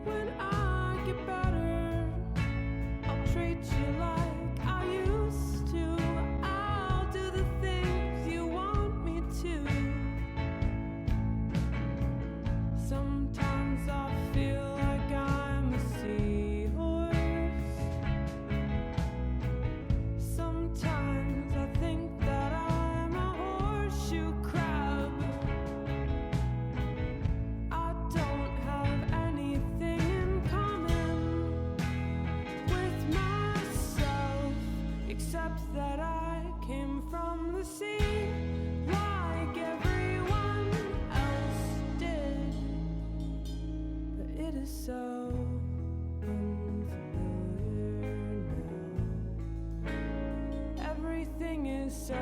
When I get better, I'll treat you like I used to. I'll do the things you want me to. Sometimes I feel like I'm a seahorse. Sometimes I think that I'm a horseshoe crab. I don't have anything in common with myself, except that I came from the sea like everyone else did. But it is so unfamiliar now. Everything is so